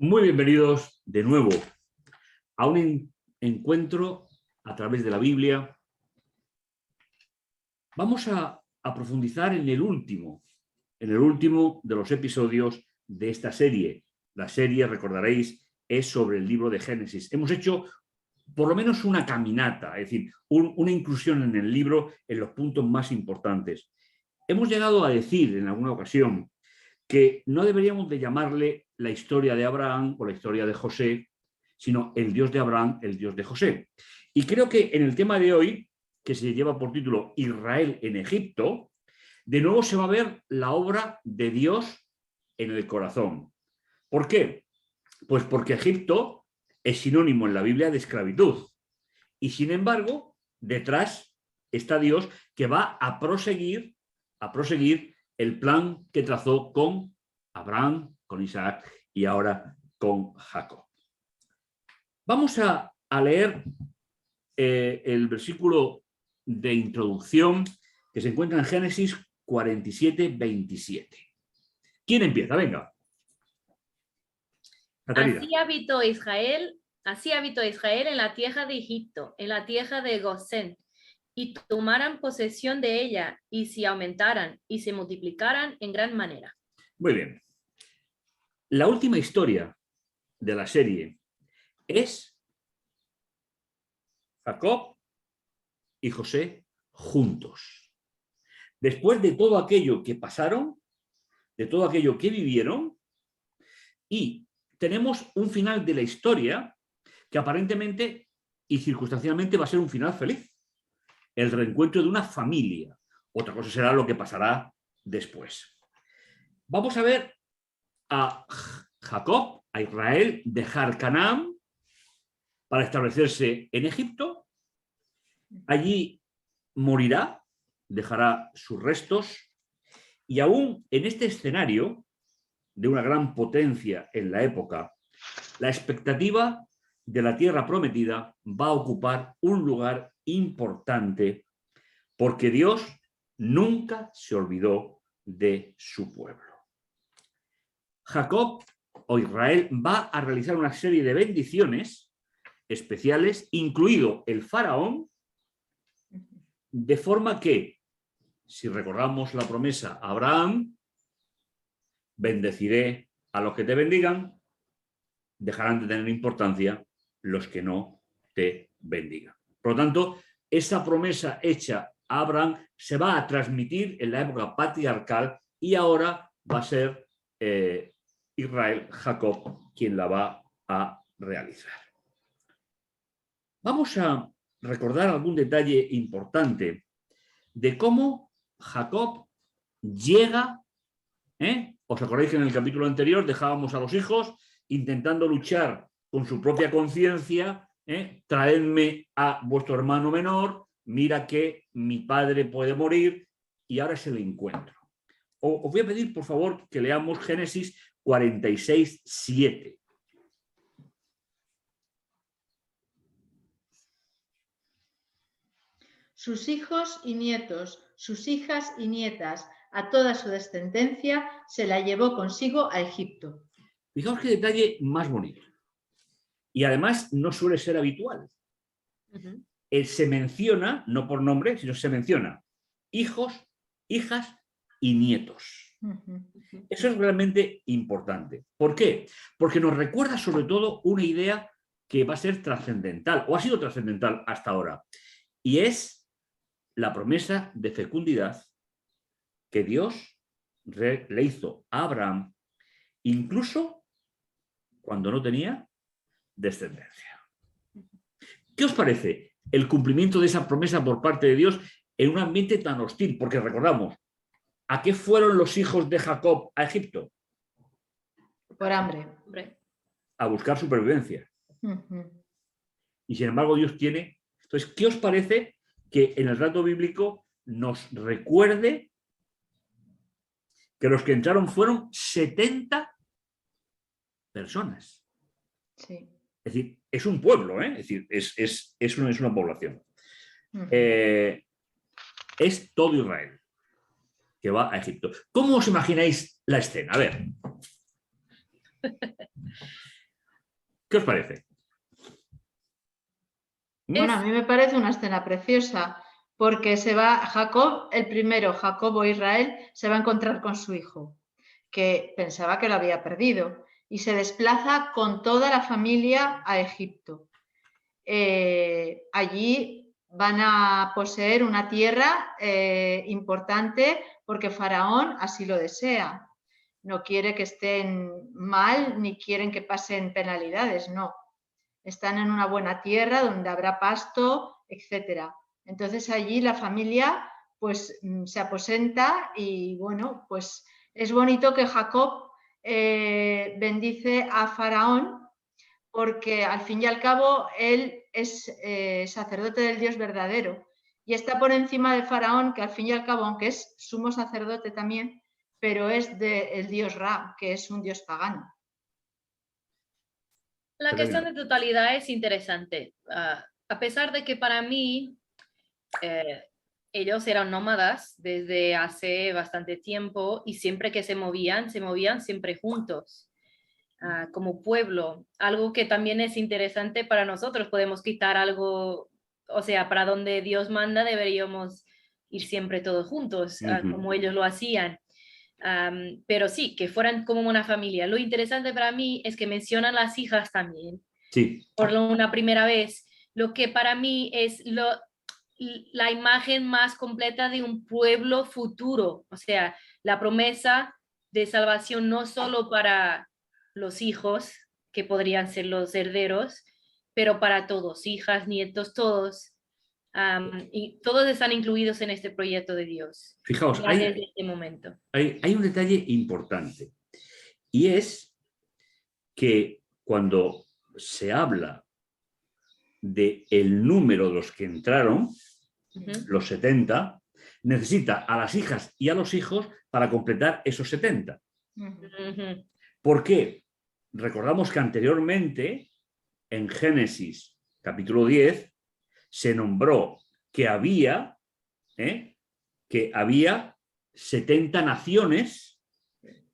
Muy bienvenidos de nuevo a un encuentro a través de la Biblia. Vamos a profundizar en el último de los episodios de esta serie. La serie, recordaréis, es sobre el libro de Génesis. Hemos hecho por lo menos una caminata, es decir, una inclusión en el libro en los puntos más importantes. Hemos llegado a decir en alguna ocasión que no deberíamos de llamarle la historia de Abraham o la historia de José, sino el Dios de Abraham, el Dios de José. Y creo que en el tema de hoy, que se lleva por título Israel en Egipto, de nuevo se va a ver la obra de Dios en el corazón. ¿Por qué? Pues porque Egipto es sinónimo en la Biblia de esclavitud. Y sin embargo, detrás está Dios que va a proseguir el plan que trazó con Abraham, con Isaac y ahora con Jacob. Vamos a leer el versículo de introducción que se encuentra en Génesis 47, 27. ¿Quién empieza? Venga. Catalina. Así habitó Israel en la tierra de Egipto, en la tierra de Gosén, y tomaran posesión de ella, y se aumentaran, y se multiplicaran en gran manera. Muy bien. La última historia de la serie es Jacob y José juntos. Después de todo aquello que pasaron, de todo aquello que vivieron, y tenemos un final de la historia que aparentemente y circunstancialmente va a ser un final feliz. El reencuentro de una familia. Otra cosa será lo que pasará después. Vamos a ver a Jacob, a Israel, dejar Canaán para establecerse en Egipto. Allí morirá, dejará sus restos, y aún en este escenario de una gran potencia en la época, la expectativa de la tierra prometida va a ocupar un lugar importante porque Dios nunca se olvidó de su pueblo. Jacob o Israel va a realizar una serie de bendiciones especiales, incluido el faraón, de forma que, si recordamos la promesa a Abraham, bendeciré a los que te bendigan, dejarán de tener importancia los que no te bendigan. Por lo tanto, esa promesa hecha a Abraham se va a transmitir en la época patriarcal y ahora va a ser Israel, Jacob, quien la va a realizar. Vamos a recordar algún detalle importante de cómo Jacob llega. ¿Os acordáis que en el capítulo anterior dejábamos a los hijos intentando luchar con su propia conciencia? Traedme a vuestro hermano menor, mira que mi padre puede morir, y ahora es el encuentro. Os voy a pedir, por favor, que leamos Génesis 46, 7. Sus hijos y nietos, sus hijas y nietas, a toda su descendencia, se la llevó consigo a Egipto. Fijaos qué detalle más bonito. Y además no suele ser habitual. Se menciona, no por nombre, sino se menciona hijos, hijas y nietos. Eso es realmente importante. ¿Por qué? Porque nos recuerda sobre todo una idea que va a ser trascendental, o ha sido trascendental hasta ahora, y es la promesa de fecundidad que Dios le hizo a Abraham, incluso cuando no tenía descendencia. ¿Qué os parece el cumplimiento de esa promesa por parte de Dios en un ambiente tan hostil? Porque recordamos, ¿a qué fueron los hijos de Jacob a Egipto? Por hambre. A buscar supervivencia. Y sin embargo Dios tiene. Entonces, ¿qué os parece que en el relato bíblico nos recuerde que los que entraron fueron 70 personas? Sí. Es decir, es un pueblo, es decir, es una población. Es todo Israel que va a Egipto. ¿Cómo os imagináis la escena? A ver. ¿Qué os parece? Bueno, a mí me parece una escena preciosa, porque se va Jacob, el primero, Jacob o Israel, se va a encontrar con su hijo, que pensaba que lo había perdido, y se desplaza con toda la familia a Egipto. Allí van a poseer una tierra importante porque Faraón así lo desea. No quiere que estén mal ni quieren que pasen penalidades, no. Están en una buena tierra donde habrá pasto, etcétera. Entonces allí la familia pues se aposenta y bueno, pues es bonito que Jacob bendice a Faraón porque al fin y al cabo él es sacerdote del Dios verdadero y está por encima de Faraón, que al fin y al cabo, aunque es sumo sacerdote también, pero es del Dios Ra, que es un Dios pagano. La cuestión de totalidad es interesante. A pesar de que para mí ellos eran nómadas desde hace bastante tiempo y siempre que se movían siempre juntos, como pueblo. Algo que también es interesante para nosotros. Podemos quitar algo, o sea, para donde Dios manda deberíamos ir siempre todos juntos, como ellos lo hacían. Pero sí, que fueran como una familia. Lo interesante para mí es que mencionan las hijas también. Sí. Por una primera vez, lo que para mí es la imagen más completa de un pueblo futuro. O sea, la promesa de salvación no solo para los hijos, que podrían ser los herederos, pero para todos, hijas, nietos, todos. Y todos están incluidos en este proyecto de Dios. Fijaos, desde este momento. Hay un detalle importante y es que cuando se habla de el número de los que entraron, los 70, necesita a las hijas y a los hijos para completar esos 70. ¿Por qué? Recordamos que anteriormente, en Génesis capítulo 10, se nombró que había 70 naciones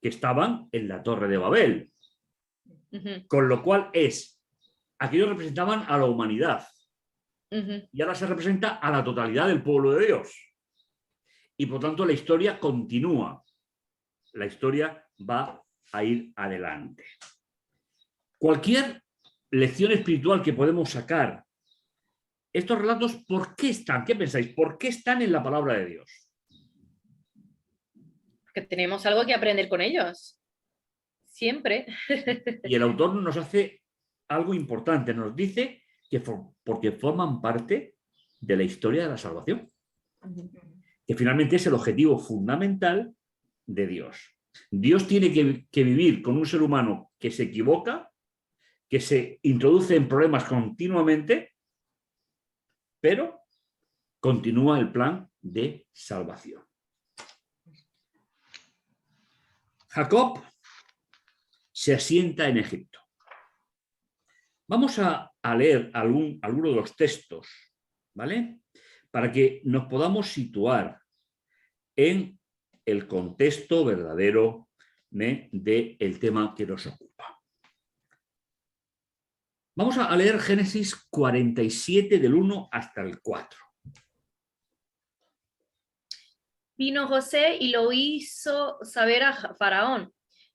que estaban en la Torre de Babel. Con lo cual aquellos representaban a la humanidad. Y ahora se representa a la totalidad del pueblo de Dios. Y por tanto la historia continúa. La historia va a ir adelante. Cualquier lección espiritual que podemos sacar, estos relatos, ¿por qué están? ¿Qué pensáis? ¿Por qué están en la palabra de Dios? Porque tenemos algo que aprender con ellos. Siempre. Y el autor nos hace algo importante. Nos dice que porque forman parte de la historia de la salvación. Que finalmente es el objetivo fundamental de Dios. Dios tiene que vivir con un ser humano que se equivoca, que se introduce en problemas continuamente, pero continúa el plan de salvación. Jacob se asienta en Egipto. Vamos a leer alguno de los textos, ¿vale? Para que nos podamos situar en el contexto verdadero del tema que nos ocupa. Vamos a leer Génesis 47 del 1 hasta el 4. Vino José y lo hizo saber a Faraón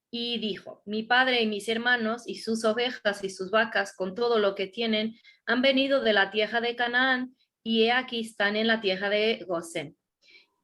y dijo: mi padre y mis hermanos y sus ovejas y sus vacas con todo lo que tienen han venido de la tierra de Canaán y he aquí están en la tierra de Gosén.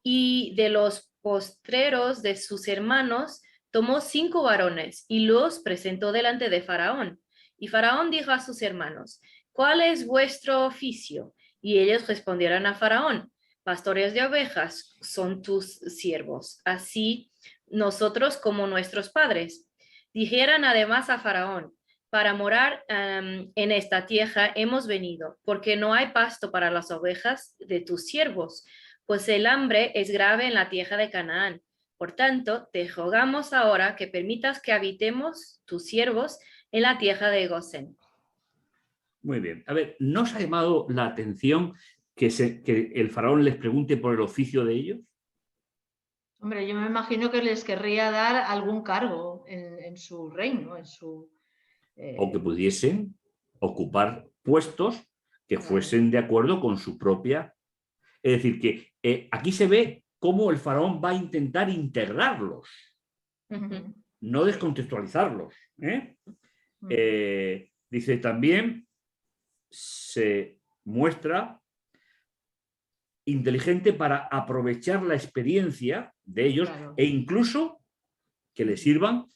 Y de los postreros de sus hermanos tomó 5 varones y los presentó delante de Faraón. Y Faraón dijo a sus hermanos: ¿cuál es vuestro oficio? Y ellos respondieron a Faraón: pastores de ovejas son tus siervos, así nosotros como nuestros padres. Dijeran además a Faraón: para morar en esta tierra hemos venido, porque no hay pasto para las ovejas de tus siervos, pues el hambre es grave en la tierra de Canaán. Por tanto, te rogamos ahora que permitas que habitemos tus siervos en la tierra de Gosén. Muy bien. A ver, ¿no os ha llamado la atención que el faraón les pregunte por el oficio de ellos? Hombre, yo me imagino que les querría dar algún cargo en su reino, o que pudiesen ocupar puestos que fuesen de acuerdo con su propia... Es decir, que aquí se ve cómo el faraón va a intentar integrarlos, no descontextualizarlos. Dice también, se muestra inteligente para aprovechar la experiencia de ellos, Claro. e incluso que les sirvan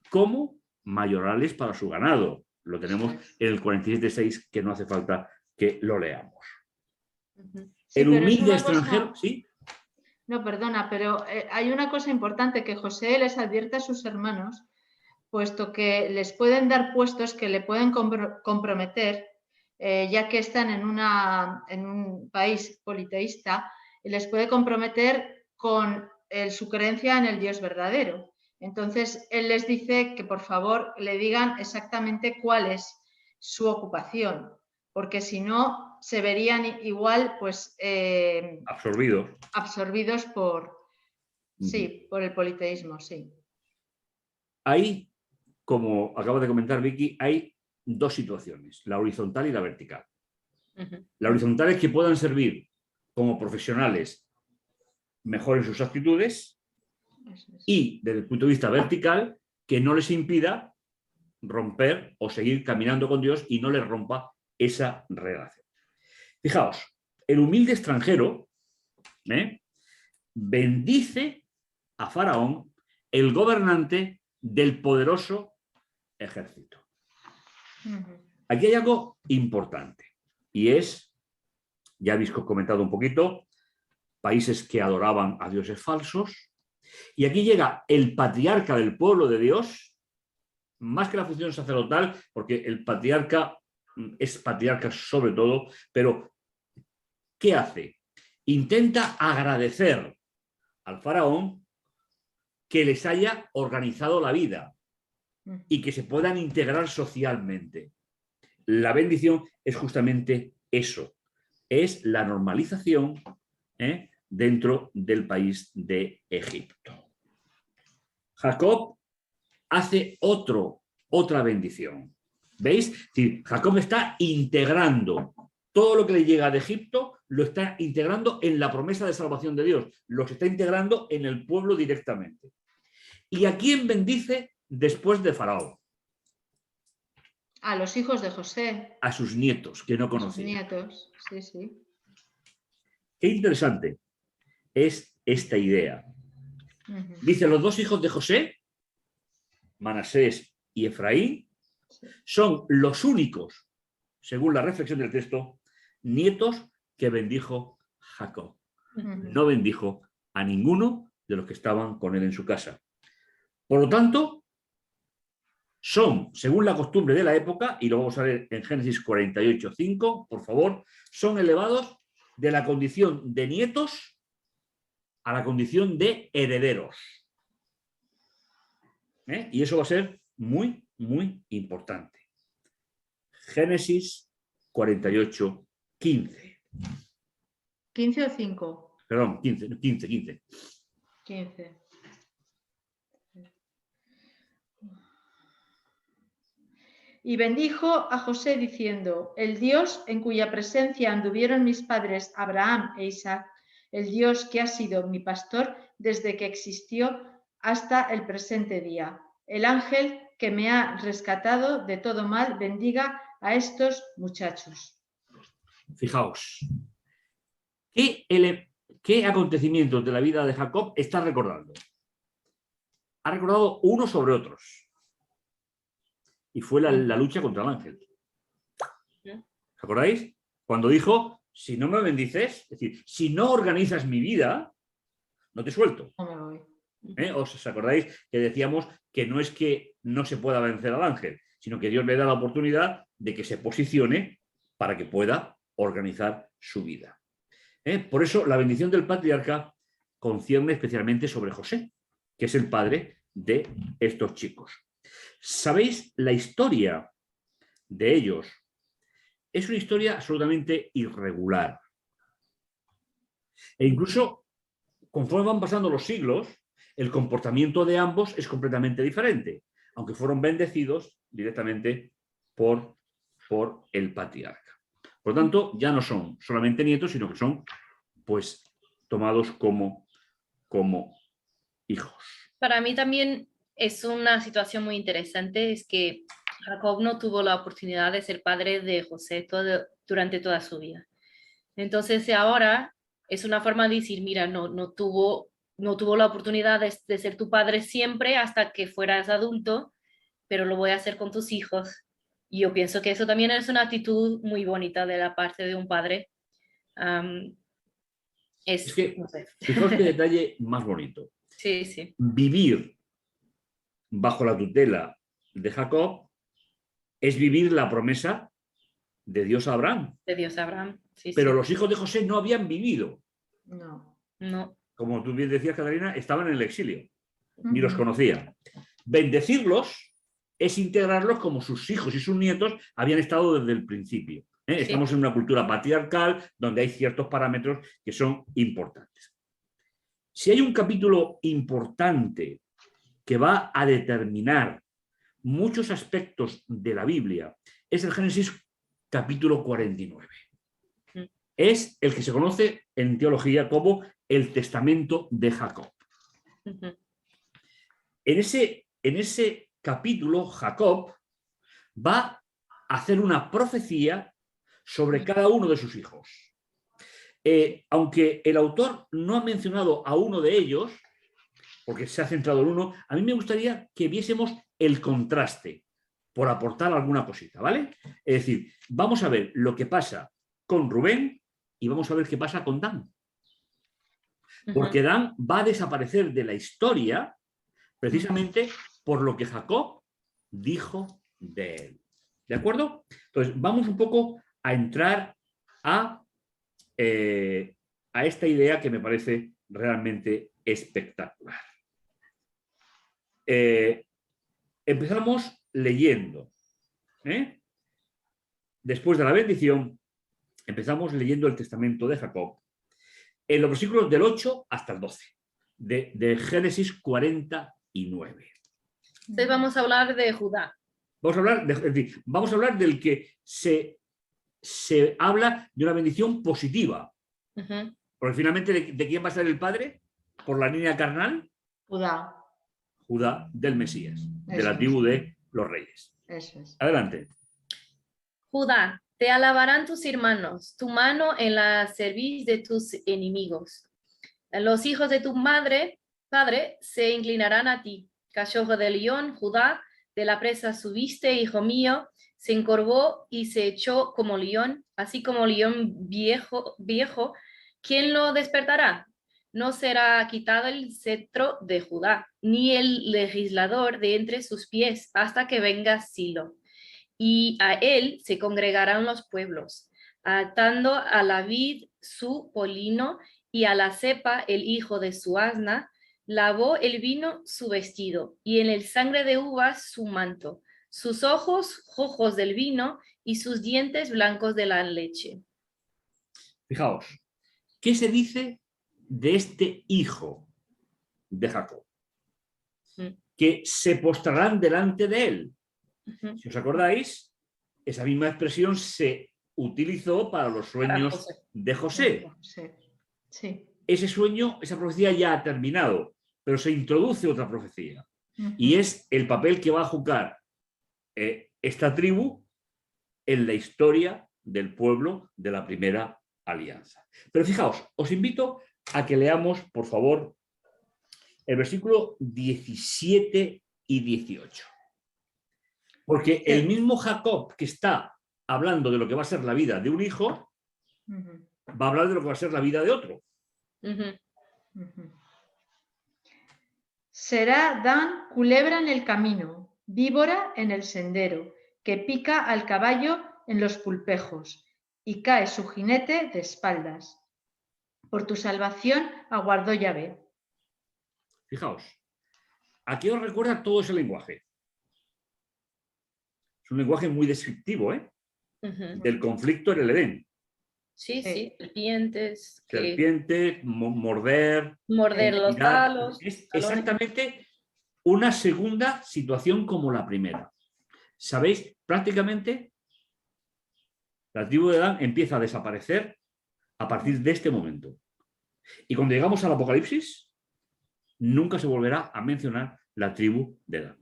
como mayorales para su ganado. Lo tenemos en el 47.6, que no hace falta que lo leamos. Sí, El pero es humilde una cosa- extranjero, ¿sí? No, perdona, pero hay una cosa importante que José les advierte a sus hermanos, puesto que les pueden dar puestos que le pueden comprometer, ya que están en un país politeísta, y les puede comprometer con su creencia en el Dios verdadero. Entonces, él les dice que por favor le digan exactamente cuál es su ocupación, porque si no, se verían igual, pues, absorbidos por el politeísmo, sí. Hay, como acabo de comentar Vicky, hay dos situaciones, la horizontal y la vertical. La horizontal es que puedan servir como profesionales mejor en sus actitudes, y desde el punto de vista vertical, que no les impida romper o seguir caminando con Dios y no les rompa esa relación. Fijaos, el humilde extranjero bendice a Faraón, el gobernante del poderoso ejército. Aquí hay algo importante, y es, ya habéis comentado un poquito, países que adoraban a dioses falsos, y aquí llega el patriarca del pueblo de Dios, más que la función sacerdotal, porque el patriarca es patriarca sobre todo, pero ¿qué hace? Intenta agradecer al faraón que les haya organizado la vida y que se puedan integrar socialmente. La bendición es justamente eso, es la normalización dentro del país de Egipto. Jacob hace otra bendición. ¿Veis? Sí, Jacob está integrando todo lo que le llega de Egipto, lo está integrando en la promesa de salvación de Dios, lo está integrando en el pueblo directamente. ¿Y a quién bendice después de Faraón? A los hijos de José. A sus nietos, que no conocía. A sus nietos, sí, sí. Qué interesante es esta idea. Dice, los dos hijos de José, Manasés y Efraín, son los únicos, según la reflexión del texto, nietos que bendijo Jacob. No bendijo a ninguno de los que estaban con él en su casa. Por lo tanto, son, según la costumbre de la época, y lo vamos a ver en Génesis 48:5, por favor, son elevados de la condición de nietos a la condición de herederos. Y eso va a ser muy, muy importante. Génesis 48:15. ¿15 o 5? Perdón, 15. Y bendijo a José diciendo, el Dios en cuya presencia anduvieron mis padres Abraham e Isaac, el Dios que ha sido mi pastor desde que existió hasta el presente día. El ángel que me ha rescatado de todo mal bendiga a estos muchachos. Fijaos, ¿qué acontecimientos de la vida de Jacob está recordando? Ha recordado unos sobre otros. Y fue la lucha contra el ángel. ¿Os acordáis? Cuando dijo, si no me bendices, es decir, si no organizas mi vida, no te suelto. No me voy. ¿Os acordáis que decíamos que no es que no se pueda vencer al ángel, sino que Dios le da la oportunidad de que se posicione para que pueda organizar su vida? Por eso la bendición del patriarca concierne especialmente sobre José, que es el padre de estos chicos. ¿Sabéis? La historia de ellos es una historia absolutamente irregular. E incluso, conforme van pasando los siglos, el comportamiento de ambos es completamente diferente, aunque fueron bendecidos directamente por el patriarca. Por lo tanto, ya no son solamente nietos, sino que son pues tomados como hijos. Para mí también es una situación muy interesante, es que Jacob no tuvo la oportunidad de ser padre de José durante toda su vida. Entonces ahora es una forma de decir, mira, no tuvo la oportunidad de ser tu padre siempre hasta que fueras adulto, pero lo voy a hacer con tus hijos. Y yo pienso que eso también es una actitud muy bonita de la parte de un padre. Es que, no sé. fijaos qué detalle más bonito. Sí, sí. Vivir bajo la tutela de Jacob es vivir la promesa de Dios a Abraham. De Dios a Abraham. Sí, Pero sí. los hijos de José no habían vivido. No. No. Como tú bien decías, Catalina, estaban en el exilio. Ni los conocían. Bendecirlos es integrarlos como sus hijos y sus nietos habían estado desde el principio. Sí. Estamos en una cultura patriarcal donde hay ciertos parámetros que son importantes. Si hay un capítulo importante que va a determinar muchos aspectos de la Biblia, es el Génesis capítulo 49. Es el que se conoce en teología como el testamento de Jacob. En ese capítulo, Jacob va a hacer una profecía sobre cada uno de sus hijos. Aunque el autor no ha mencionado a uno de ellos, porque se ha centrado en uno, a mí me gustaría que viésemos el contraste, por aportar alguna cosita, ¿vale? Es decir, vamos a ver lo que pasa con Rubén y vamos a ver qué pasa con Dan. Porque Dan va a desaparecer de la historia precisamente por lo que Jacob dijo de él. ¿De acuerdo? Entonces, vamos un poco a entrar a esta idea que me parece realmente espectacular. Empezamos leyendo. Después de la bendición, empezamos leyendo el testamento de Jacob en los versículos del 8 hasta el 12 de Génesis 49. Entonces vamos a hablar de Judá. Vamos a hablar del que se habla de una bendición positiva. Porque finalmente, ¿de quién va a ser el padre? Por la línea carnal. Judá. Judá del Mesías, de Eso la tribu es. de los reyes. Eso es. Adelante. Judá, te alabarán tus hermanos, tu mano en la cerviz de tus enemigos. Los hijos de tu padre, se inclinarán a ti. Cachorro de león, Judá, de la presa subiste, hijo mío, se encorvó y se echó como león, así como león viejo, ¿quién lo despertará? No será quitado el cetro de Judá, ni el legislador de entre sus pies, hasta que venga Silo. Y a él se congregarán los pueblos, atando a la vid su polino y a la cepa el hijo de su asna, lavó el vino su vestido y en el sangre de uvas su manto, sus ojos rojos del vino y sus dientes blancos de la leche. Fijaos, ¿qué se dice de este hijo de Jacob? Que se postrarán delante de él. Si os acordáis, esa misma expresión se utilizó para los sueños de José. Sí. Ese sueño, esa profecía ya ha terminado, pero se introduce otra profecía. Y es el papel que va a jugar esta tribu en la historia del pueblo de la primera alianza. Pero fijaos, os invito a que leamos, por favor, el versículo 17 y 18. Porque el mismo Jacob que está hablando de lo que va a ser la vida de un hijo, va a hablar de lo que va a ser la vida de otro. Será Dan culebra en el camino, víbora en el sendero, que pica al caballo en los pulpejos y cae su jinete de espaldas. Por tu salvación aguardó Yahvé. Fijaos, aquí os recuerda todo ese lenguaje. Es un lenguaje muy descriptivo, del conflicto en el Edén. Sí, sí, serpientes. Serpientes, morder los palos. Es exactamente una segunda situación como la primera. ¿Sabéis? Prácticamente la tribu de Dan empieza a desaparecer a partir de este momento. Y cuando llegamos al Apocalipsis, nunca se volverá a mencionar la tribu de Dan.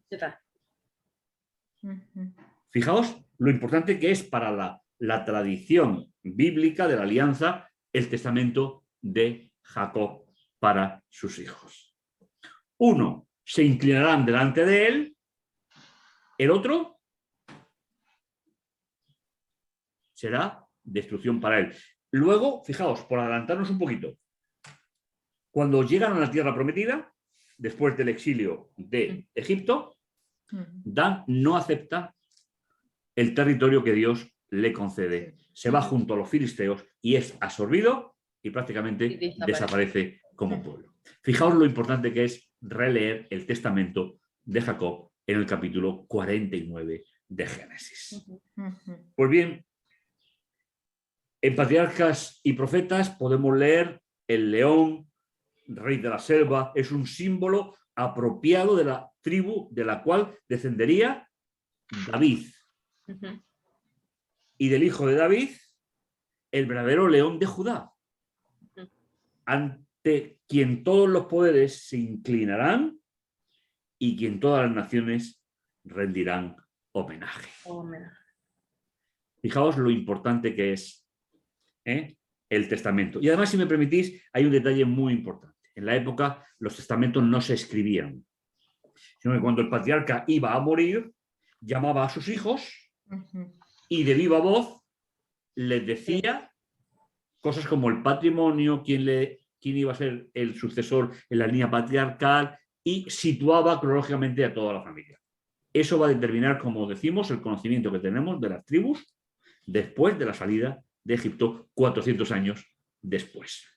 Fijaos lo importante que es para la tradición bíblica de la alianza el testamento de Jacob para sus hijos. Uno, se inclinarán delante de él. El otro será destrucción para él. Luego, fijaos, por adelantarnos un poquito, cuando llegan a la tierra prometida, después del exilio de Egipto, Dan no acepta el territorio que Dios le concede. Se va junto a los filisteos y es absorbido y prácticamente desaparece como pueblo. Fijaos lo importante que es releer el testamento de Jacob en el capítulo 49 de Génesis. Pues bien, en Patriarcas y Profetas podemos leer el león, rey de la selva, es un símbolo apropiado de la tribu de la cual descendería David. Y del hijo de David, el verdadero león de Judá, ante quien todos los poderes se inclinarán y quien todas las naciones rendirán homenaje. Fijaos lo importante que es el testamento. Y además, si me permitís, hay un detalle muy importante. En la época los testamentos no se escribían, sino que cuando el patriarca iba a morir, llamaba a sus hijos y de viva voz les decía cosas como el patrimonio, quién iba a ser el sucesor en la línea patriarcal, y situaba cronológicamente a toda la familia. Eso va a determinar, como decimos, el conocimiento que tenemos de las tribus después de la salida de Egipto, 400 años después.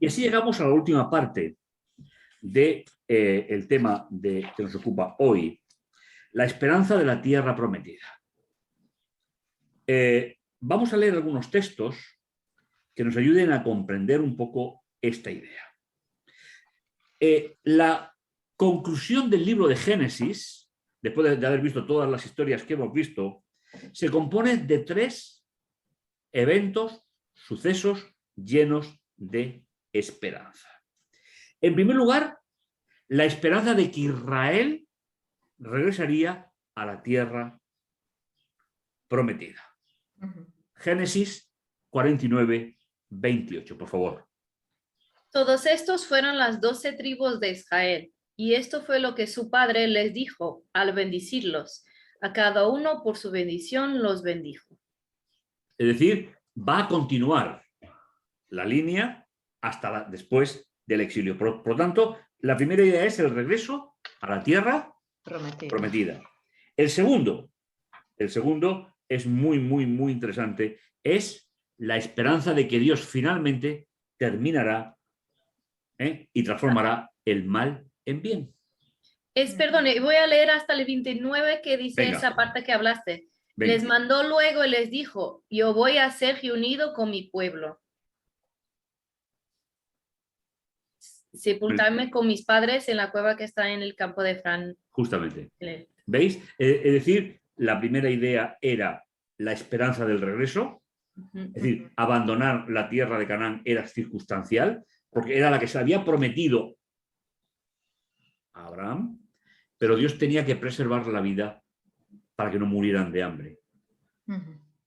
Y así llegamos a la última parte del tema que nos ocupa hoy, la esperanza de la tierra prometida. Vamos a leer algunos textos que nos ayuden a comprender un poco esta idea. La conclusión del libro de Génesis, después de haber visto todas las historias que hemos visto, se compone de 3 eventos, sucesos llenos de esperanza. En primer lugar, la esperanza de que Israel regresaría a la tierra prometida. Génesis 49, 28, por favor. Todos estos fueron las 12 tribus de Israel, y esto fue lo que su padre les dijo al bendecirlos. A cada uno por su bendición los bendijo. Es decir, va a continuar la línea hasta después del exilio. Por lo tanto, la primera idea es el regreso a la tierra prometida. El segundo es muy, muy, muy interesante. Es la esperanza de que Dios finalmente terminará y transformará el mal en bien. Perdone, voy a leer hasta el 29 que dice Venga. esa parte que hablaste. Venga. Les mandó luego y les dijo, yo voy a ser reunido con mi pueblo. Sepultarme con mis padres en la cueva que está en el campo de Fran. Justamente. ¿Veis? Es decir, la primera idea era la esperanza del regreso. Es decir, abandonar la tierra de Canaán era circunstancial, porque era la que se había prometido a Abraham, pero Dios tenía que preservar la vida para que no murieran de hambre.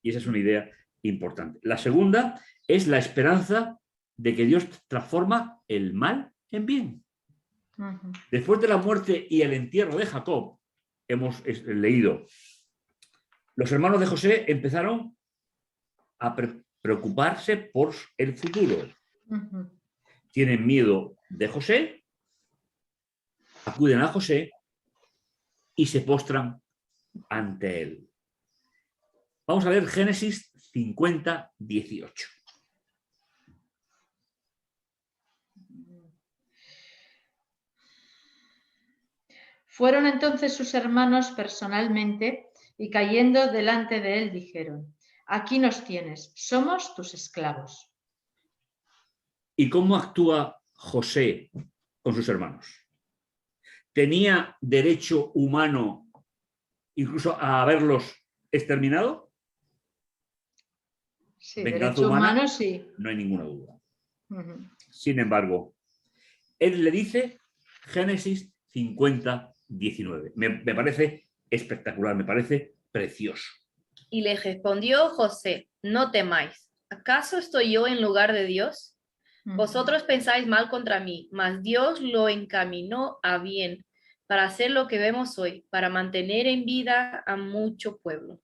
Y esa es una idea importante. La segunda es la esperanza de que Dios transforma el mal en bien. Después de la muerte y el entierro de Jacob, hemos leído, los hermanos de José empezaron a preocuparse por el futuro. Tienen miedo de José, acuden a José y se postran ante él. Vamos a leer Génesis 50, 18. Fueron entonces sus hermanos personalmente y cayendo delante de él dijeron, aquí nos tienes, somos tus esclavos. ¿Y cómo actúa José con sus hermanos? ¿Tenía derecho humano incluso a haberlos exterminado. Sí, Venganza derecho humana, humano, sí. no hay ninguna duda. Ujú. Sin embargo, él le dice Génesis 50, 19. Me parece espectacular, me parece precioso. Y le respondió José, no temáis. ¿Acaso estoy yo en lugar de Dios? Vosotros pensáis mal contra mí, mas Dios lo encaminó a bien para hacer lo que vemos hoy, para mantener en vida a mucho pueblo.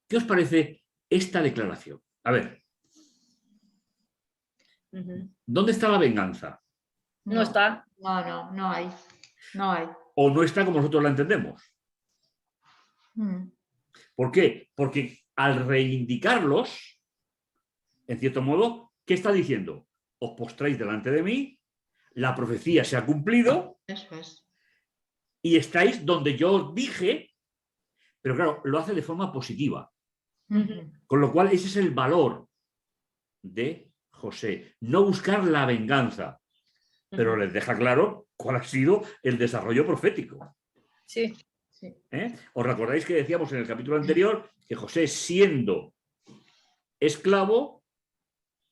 ¿Qué os parece esta declaración? A ver, ¿dónde está la venganza? No está. No hay. No hay. ¿O no está como nosotros la entendemos? ¿Por qué? Porque al reivindicarlos, en cierto modo, ¿qué está diciendo? Os postráis delante de mí, la profecía se ha cumplido. Eso es. Y estáis donde yo os dije, pero claro, lo hace de forma positiva. Con lo cual, ese es el valor de José. No buscar la venganza, pero les deja claro cuál ha sido el desarrollo profético. Sí. ¿Os recordáis que decíamos en el capítulo anterior que José, siendo esclavo,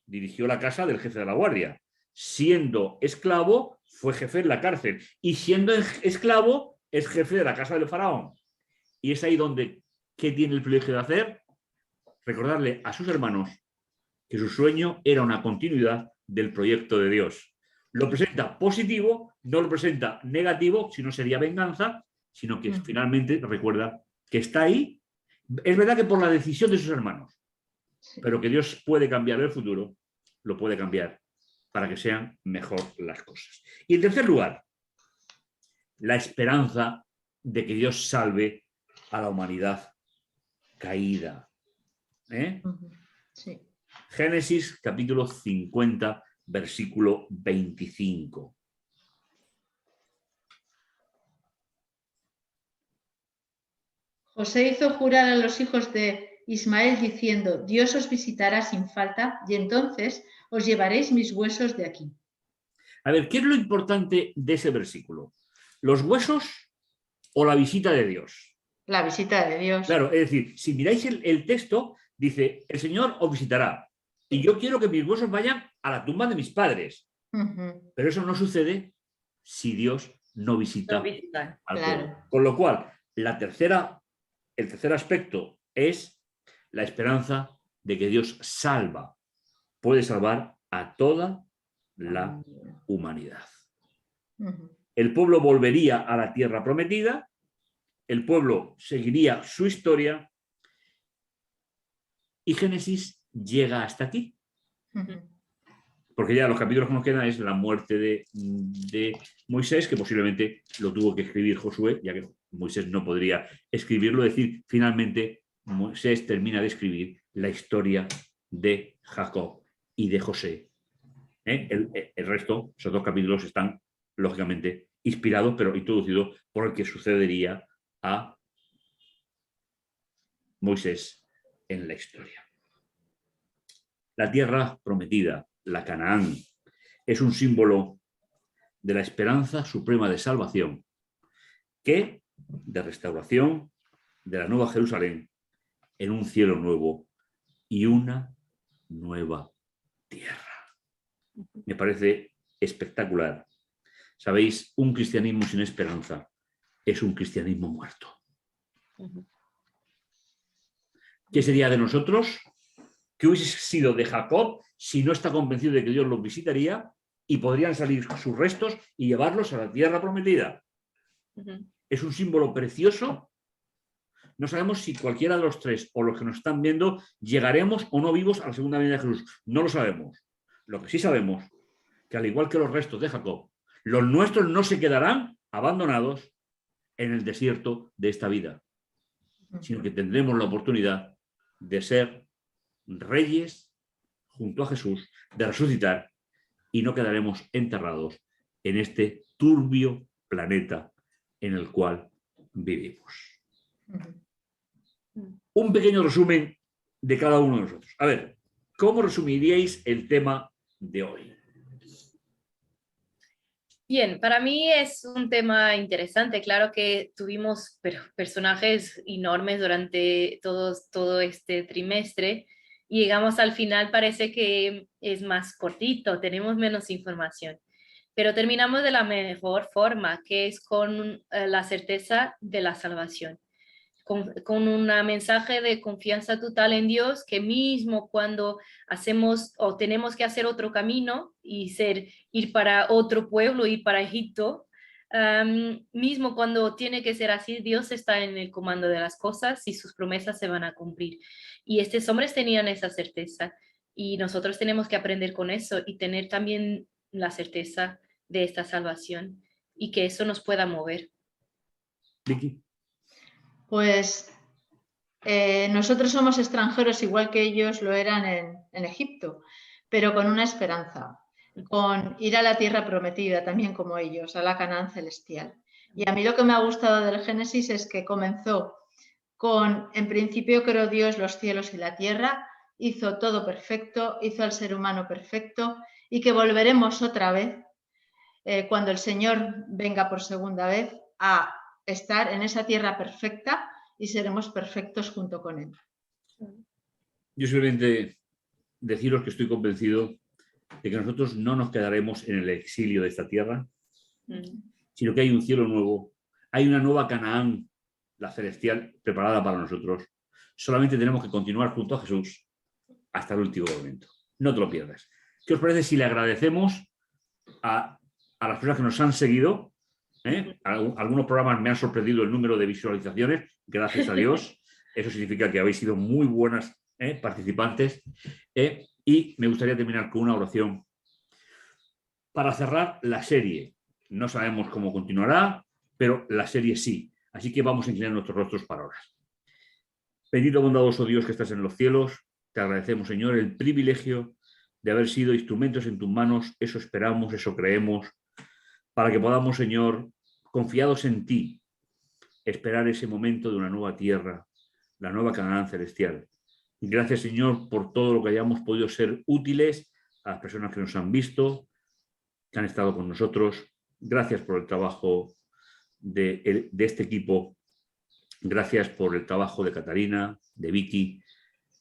dirigió la casa del jefe de la guardia? Siendo esclavo, fue jefe en la cárcel. Y siendo esclavo, es jefe de la casa del faraón. Y es ahí donde, ¿qué tiene el privilegio de hacer? Recordarle a sus hermanos que su sueño era una continuidad del proyecto de Dios. Lo presenta positivo, no lo presenta negativo, si no sería venganza, sino que finalmente recuerda que está ahí. Es verdad que por la decisión de sus hermanos, pero que Dios puede cambiar el futuro, lo puede cambiar para que sean mejor las cosas. Y en tercer lugar, la esperanza de que Dios salve a la humanidad caída. Sí. Génesis capítulo 50, versículo 25. José hizo jurar a los hijos de Ismael diciendo, Dios os visitará sin falta y entonces os llevaréis mis huesos de aquí. A ver, ¿qué es lo importante de ese versículo? ¿Los huesos o la visita de Dios? La visita de Dios. Claro, es decir, si miráis el texto, dice, el Señor os visitará. Y yo quiero que mis huesos vayan a la tumba de mis padres. Pero eso no sucede si Dios no visita al pueblo. Con lo cual, el tercer aspecto es la esperanza de que Dios salva, puede salvar a toda la humanidad. El pueblo volvería a la tierra prometida, el pueblo seguiría su historia y Génesis llega hasta aquí. Porque ya los capítulos que nos quedan es la muerte de Moisés, que posiblemente lo tuvo que escribir Josué, ya que Moisés no podría escribirlo. Es decir, finalmente Moisés termina de escribir la historia de Jacob y de José. El resto, esos dos capítulos, están lógicamente inspirados, pero introducidos por el que sucedería a Moisés en la historia. La tierra prometida, la Canaán, es un símbolo de la esperanza suprema de salvación, de restauración de la nueva Jerusalén en un cielo nuevo y una nueva tierra. Me parece espectacular. Sabéis, un cristianismo sin esperanza es un cristianismo muerto. ¿Qué sería de nosotros? ¿Qué hubiese sido de Jacob si no está convencido de que Dios los visitaría y podrían salir sus restos y llevarlos a la tierra prometida? Es un símbolo precioso. No sabemos si cualquiera de los tres o los que nos están viendo llegaremos o no vivos a la segunda venida de Jesús. No lo sabemos. Lo que sí sabemos, que al igual que los restos de Jacob, los nuestros no se quedarán abandonados en el desierto de esta vida, sino que tendremos la oportunidad de ser reyes junto a Jesús, de resucitar, y no quedaremos enterrados en este turbio planeta en el cual vivimos. Un pequeño resumen de cada uno de nosotros. A ver, ¿cómo resumiríais el tema de hoy? Bien, para mí es un tema interesante. Claro que tuvimos personajes enormes durante todo este trimestre y llegamos al final, parece que es más cortito, tenemos menos información, pero terminamos de la mejor forma, que es con la certeza de la salvación. Con un mensaje de confianza total en Dios, que mismo cuando hacemos o tenemos que hacer otro camino y ir para otro pueblo, ir para Egipto, mismo cuando tiene que ser así, Dios está en el comando de las cosas y sus promesas se van a cumplir. Y estos hombres tenían esa certeza y nosotros tenemos que aprender con eso y tener también la certeza de esta salvación y que eso nos pueda mover. Vicky. Pues nosotros somos extranjeros igual que ellos lo eran en Egipto, pero con una esperanza, con ir a la tierra prometida también como ellos, a la Canaán celestial. Y a mí lo que me ha gustado del Génesis es que comenzó con, en principio creó Dios los cielos y la tierra, hizo todo perfecto, hizo al ser humano perfecto y que volveremos otra vez, cuando el Señor venga por segunda vez, a estar en esa tierra perfecta y seremos perfectos junto con Él. Yo simplemente deciros que estoy convencido de que nosotros no nos quedaremos en el exilio de esta tierra, sino que hay un cielo nuevo, hay una nueva Canaán, la celestial, preparada para nosotros. Solamente tenemos que continuar junto a Jesús hasta el último momento. No te lo pierdas. ¿Qué os parece si le agradecemos a las personas que nos han seguido? Algunos programas me han sorprendido el número de visualizaciones, gracias a Dios. Eso significa que habéis sido muy buenas participantes. Y me gustaría terminar con una oración para cerrar la serie. No sabemos cómo continuará, pero la serie sí. Así que vamos a inclinar nuestros rostros para orar. Bendito bondadoso Dios que estás en los cielos, te agradecemos, Señor, el privilegio de haber sido instrumentos en tus manos. Eso esperamos, eso creemos, para que podamos, Señor, confiados en ti, esperar ese momento de una nueva tierra, la nueva Canaán celestial. Gracias, Señor, por todo lo que hayamos podido ser útiles a las personas que nos han visto, que han estado con nosotros. Gracias por el trabajo de este equipo. Gracias por el trabajo de Catarina, de Vicky.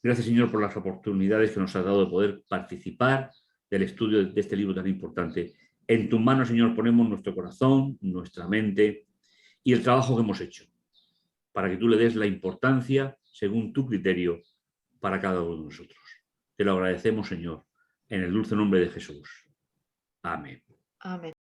Gracias, Señor, por las oportunidades que nos has dado de poder participar del estudio de este libro tan importante. En tus manos, Señor, ponemos nuestro corazón, nuestra mente y el trabajo que hemos hecho, para que tú le des la importancia según tu criterio para cada uno de nosotros. Te lo agradecemos, Señor, en el dulce nombre de Jesús. Amén. Amén.